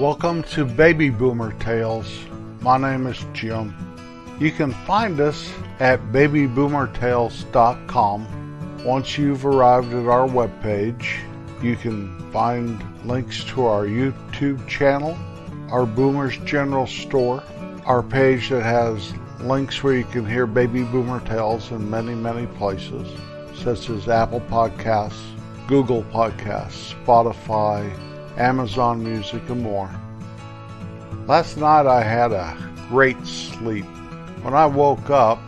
Welcome to Baby Boomer Tales. My name is Jim. You can find us at babyboomertales.com. Once you've arrived at our webpage, you can find links to our YouTube channel, our Boomers General Store, our page that has links where you can hear Baby Boomer Tales in many, many places, such as Apple Podcasts, Google Podcasts, Spotify, Amazon Music, and more. Last night I had a great sleep. When I woke up,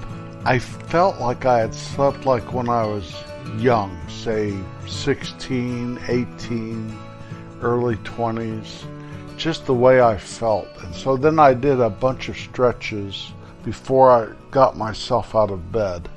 I felt like I had slept like when I was young, say 16, 18, early 20s, just the way I felt. And so then I did a bunch of stretches before I got myself out of bed.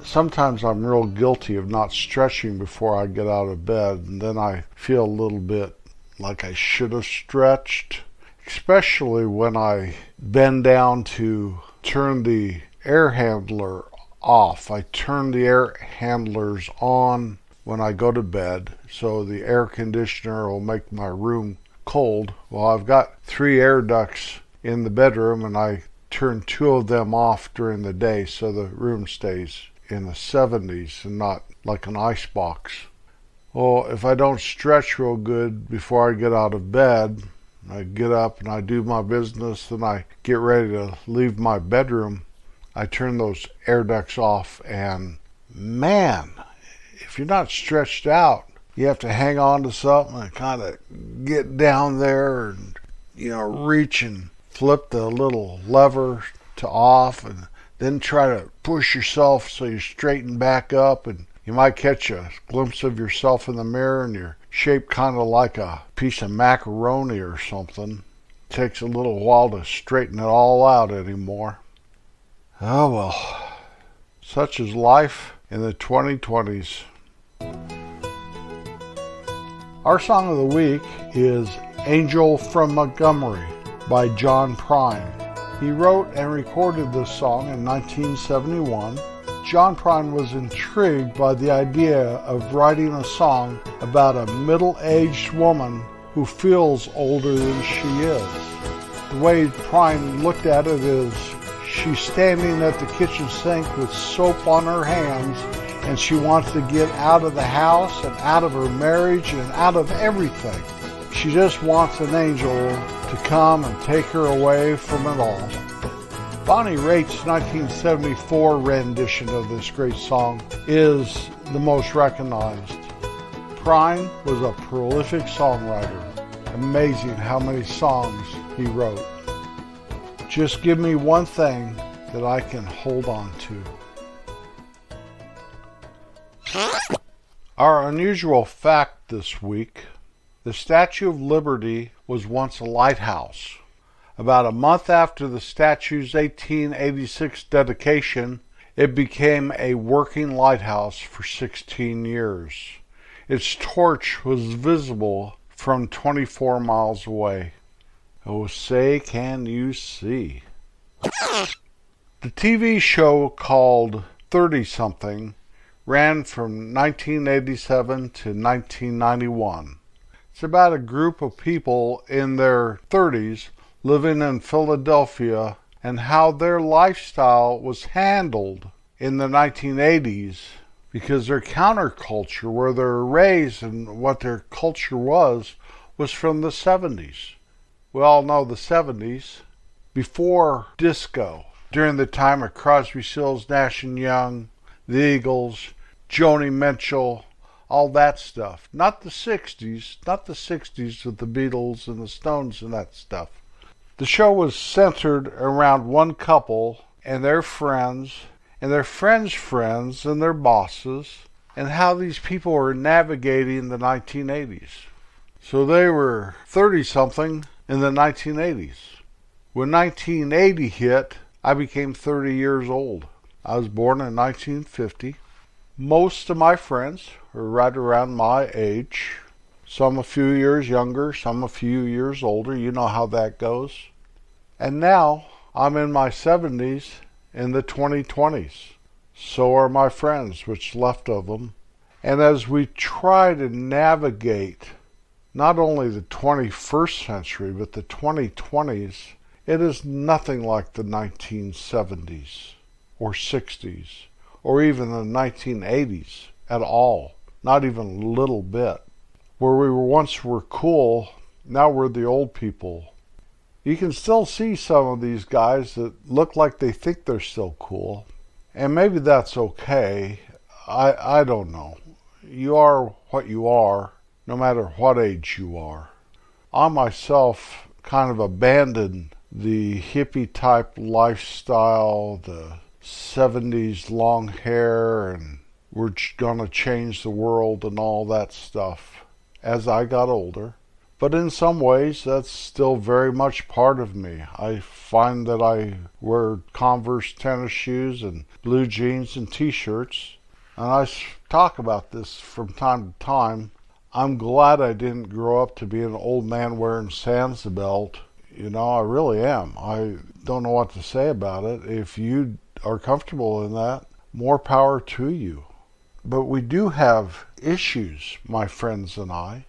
Sometimes I'm real guilty of not stretching before I get out of bed, and then I feel a little bit like I should have stretched, especially when I bend down to turn the air handler off. I turn the air handlers on when I go to bed, so the air conditioner will make my room cold. Well, I've got 3 air ducts in the bedroom, and I turn 2 of them off during the day, so the room stays in the 70s and not like an ice box. Well, if I don't stretch real good before I get out of bed, I get up and I do my business, then I get ready to leave my bedroom, I turn those air ducts off, and man, if you're not stretched out, you have to hang on to something and kind of get down there and, reach and flip the little lever to off, and then try to push yourself so you straighten back up, and you might catch a glimpse of yourself in the mirror and you're shaped kind of like a piece of macaroni or something. It takes a little while to straighten it all out anymore. Oh well, such is life in the 2020s. Our song of the week is Angel from Montgomery by John Prine. He wrote and recorded this song in 1971. John Prine was intrigued by the idea of writing a song about a middle-aged woman who feels older than she is. The way Prine looked at it is she's standing at the kitchen sink with soap on her hands, and she wants to get out of the house and out of her marriage and out of everything. She just wants an angel to come and take her away from it all. Bonnie Raitt's 1974 rendition of this great song is the most recognized. Prine was a prolific songwriter. Amazing how many songs he wrote. Just give me one thing that I can hold on to. Our unusual fact this week: the Statue of Liberty was once a lighthouse. About a month after the statue's 1886 dedication, it became a working lighthouse for 16 years. Its torch was visible from 24 miles away. Oh, say can you see? The TV show called 30-something ran from 1987 to 1991. It's about a group of people in their 30s living in Philadelphia and how their lifestyle was handled in the 1980s, because their counterculture, where they were raised and what their culture was from the 70s. We all know the 70s, before disco, during the time of Crosby, Stills, Nash & Young, the Eagles, Joni Mitchell, all that stuff. Not the 60s with the Beatles and the Stones and that stuff. The show was centered around one couple and their friends and their friends' friends and their bosses, and how these people were navigating the 1980s. So they were 30-something in the 1980s. When 1980 hit, I became 30 years old. I was born in 1950. Most of my friends were right around my age. Some a few years younger, some a few years older. You know how that goes. And now I'm in my 70s in the 2020s. So are my friends, what's left of them. And as we try to navigate not only the 21st century, but the 2020s, it is nothing like the 1970s or 60s or even the 1980s at all, not even a little bit. Where we once were cool, now we're the old people. You can still see some of these guys that look like they think they're still cool, and maybe that's okay. I don't know. You are what you are, no matter what age you are. I myself kind of abandoned the hippie type lifestyle, the 70s long hair, and we're gonna change the world and all that stuff as I got older. But in some ways, that's still very much part of me. I find that I wear Converse tennis shoes and blue jeans and t-shirts. And I talk about this from time to time. I'm glad I didn't grow up to be an old man wearing Sansabelt. You know, I really am. I don't know what to say about it. If you are comfortable in that, more power to you. But we do have issues, my friends and I.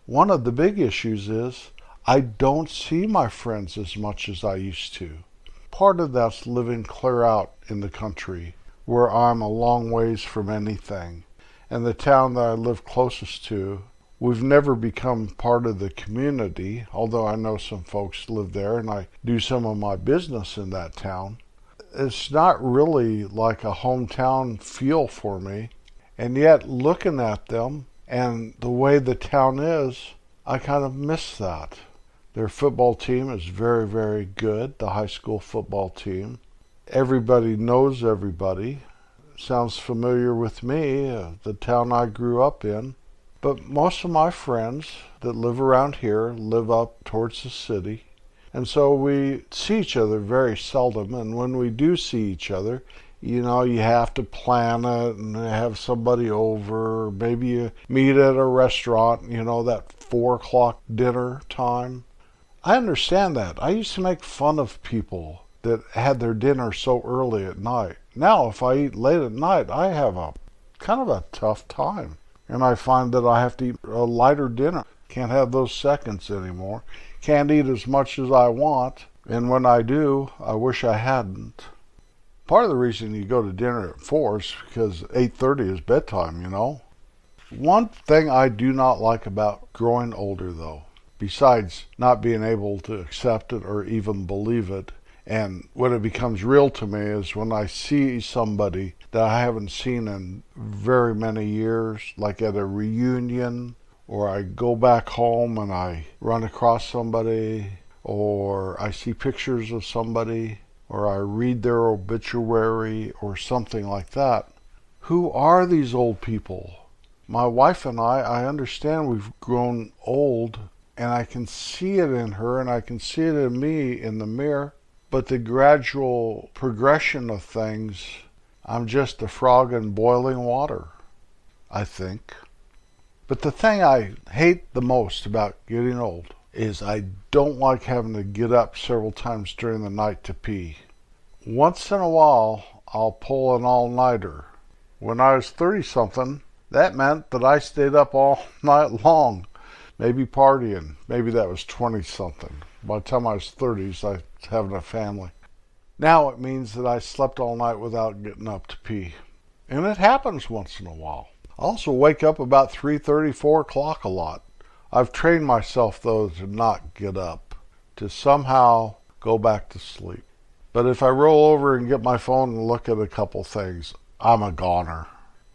One of the big issues is I don't see my friends as much as I used to. Part of that's living clear out in the country, where I'm a long ways from anything. And the town that I live closest to, we've never become part of the community, although I know some folks live there and I do some of my business in that town. It's not really like a hometown feel for me. And yet, looking at them and the way the town is, I kind of miss that. Their football team is very, very good, the high school football team. Everybody knows everybody. Sounds familiar with me, the town I grew up in. But most of my friends that live around here live up towards the city. And so we see each other very seldom. And when we do see each other, you know, you have to plan it and have somebody over. Maybe you meet at a restaurant, you know, that 4 o'clock dinner time. I understand that. I used to make fun of people that had their dinner so early at night. Now, if I eat late at night, I have a kind of a tough time. And I find that I have to eat a lighter dinner. Can't have those seconds anymore. Can't eat as much as I want. And when I do, I wish I hadn't. Part of the reason you go to dinner at 4 is because 8:30 is bedtime, you know. One thing I do not like about growing older, though, besides not being able to accept it or even believe it, and when it becomes real to me is when I see somebody that I haven't seen in very many years, like at a reunion, or I go back home and I run across somebody, or I see pictures of somebody, or I read their obituary or something like that. Who are these old people? My wife and I understand we've grown old, and I can see it in her and I can see it in me in the mirror, but the gradual progression of things, I'm just a frog in boiling water, I think. But the thing I hate the most about getting old is I don't like having to get up several times during the night to pee. Once in a while, I'll pull an all-nighter. When I was 30-something, that meant that I stayed up all night long, maybe partying. Maybe that was 20-something. By the time I was 30s, I was having a family. Now it means that I slept all night without getting up to pee. And it happens once in a while. I also wake up about 3:30, 4 o'clock a lot. I've trained myself, though, to not get up, to somehow go back to sleep. But if I roll over and get my phone and look at a couple things, I'm a goner.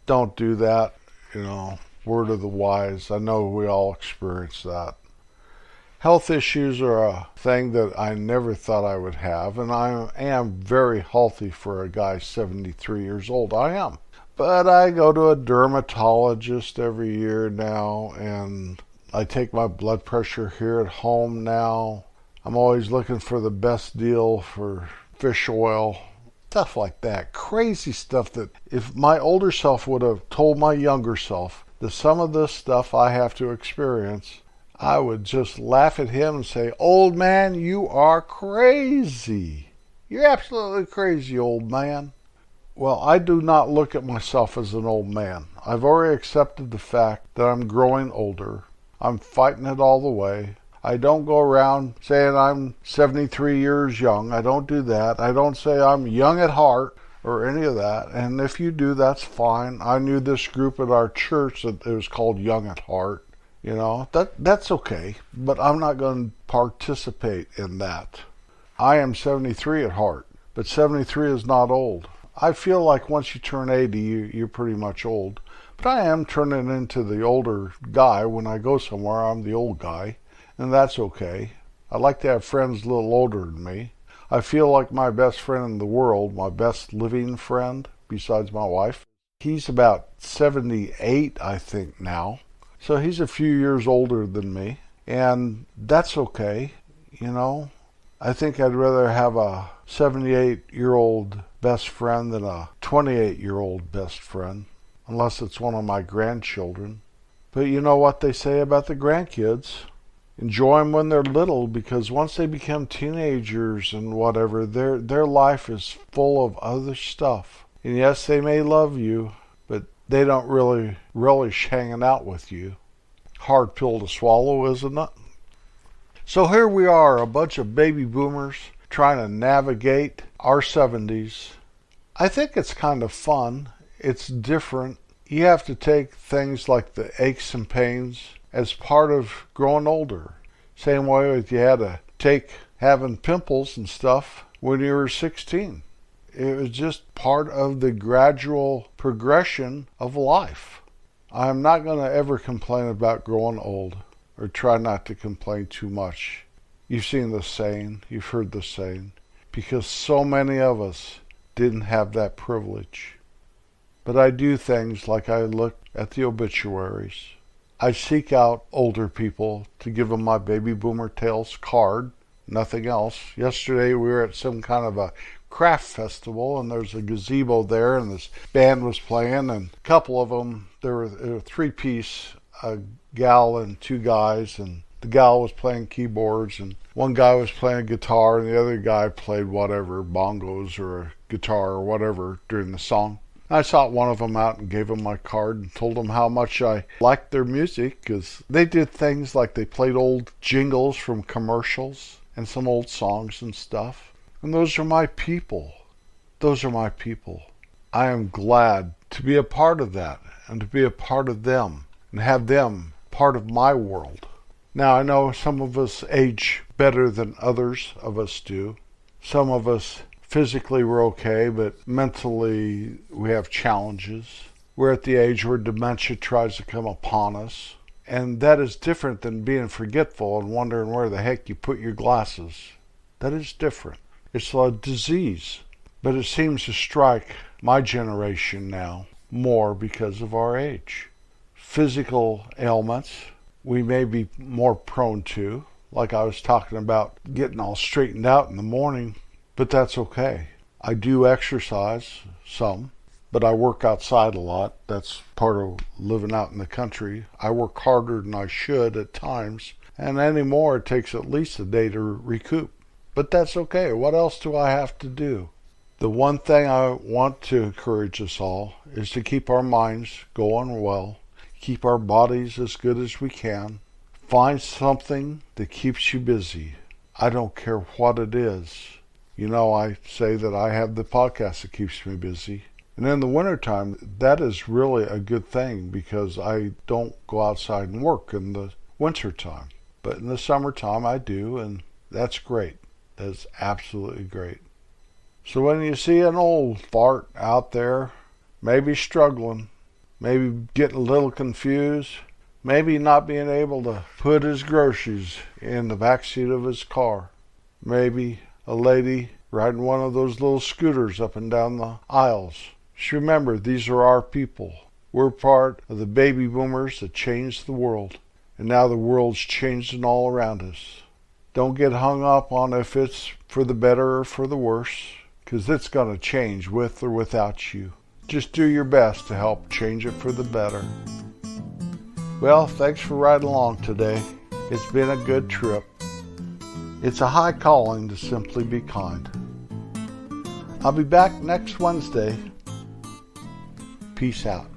Don't do that, you know, word of the wise. I know we all experience that. Health issues are a thing that I never thought I would have, and I am very healthy for a guy 73 years old. I am. But I go to a dermatologist every year now, and I take my blood pressure here at home now. I'm always looking for the best deal for fish oil, stuff like that. Crazy stuff that if my older self would have told my younger self that some of this stuff I have to experience, I would just laugh at him and say, "Old man, you are crazy. You're absolutely crazy, old man." Well, I do not look at myself as an old man. I've already accepted the fact that I'm growing older. I'm fighting it all the way. I don't go around saying I'm 73 years young. I don't do that. I don't say I'm young at heart or any of that. And if you do, that's fine. I knew this group at our church that it was called Young at Heart. You know, that's okay. But I'm not going to participate in that. I am 73 at heart, but 73 is not old. I feel like once you turn 80, you're pretty much old. But I am turning into the older guy. When I go somewhere, I'm the old guy. And that's okay. I like to have friends a little older than me. I feel like my best friend in the world, my best living friend, besides my wife, he's about 78, I think, now. So he's a few years older than me. And that's okay, you know. I think I'd rather have a 78-year-old best friend than a 28-year-old best friend, unless it's one of my grandchildren. But you know what they say about the grandkids? Enjoy them when they're little, because once they become teenagers and whatever, their life is full of other stuff. And yes, they may love you, but they don't really relish hanging out with you. Hard pill to swallow, isn't it? So here we are, a bunch of baby boomers trying to navigate our 70s. I think it's kind of fun. It's different. You have to take things like the aches and pains as part of growing older. Same way as you had to take having pimples and stuff when you were 16. It was just part of the gradual progression of life. I'm not going to ever complain about growing old, or try not to complain too much. You've seen the saying, you've heard the saying, because so many of us didn't have that privilege. But I do things like I look at the obituaries. I seek out older people to give them my Baby Boomer Tales card, nothing else. Yesterday we were at some kind of a craft festival, and there's a gazebo there, and this band was playing, and a couple of them, there were a three-piece, a gal and two guys, and the gal was playing keyboards, and one guy was playing guitar, and the other guy played whatever, bongos or a guitar or whatever during the song. I sought one of them out and gave them my card and told them how much I liked their music, because they did things like they played old jingles from commercials and some old songs and stuff. And those are my people. Those are my people. I am glad to be a part of that and to be a part of them and have them part of my world. Now, I know some of us age better than others of us do. Some of us physically we're okay, but mentally we have challenges. We're at the age where dementia tries to come upon us. And that is different than being forgetful and wondering where the heck you put your glasses. That is different. It's a disease, but it seems to strike my generation now more because of our age. Physical ailments we may be more prone to, like I was talking about getting all straightened out in the morning, but that's okay. I do exercise some, but I work outside a lot. That's part of living out in the country. I work harder than I should at times, and anymore it takes at least a day to recoup. But that's okay. What else do I have to do? The one thing I want to encourage us all is to keep our minds going well, keep our bodies as good as we can. Find something that keeps you busy. I don't care what it is. You know, I say that I have the podcast that keeps me busy. And in the wintertime, that is really a good thing because I don't go outside and work in the wintertime. But in the summertime, I do, and that's great. That's absolutely great. So when you see an old fart out there, maybe struggling, maybe getting a little confused, maybe not being able to put his groceries in the backseat of his car, maybe a lady riding one of those little scooters up and down the aisles. Just remember, these are our people. We're part of the baby boomers that changed the world, and now the world's changing all around us. Don't get hung up on if it's for the better or for the worse, because it's going to change with or without you. Just do your best to help change it for the better. Well, thanks for riding along today. It's been a good trip. It's a high calling to simply be kind. I'll be back next Wednesday. Peace out.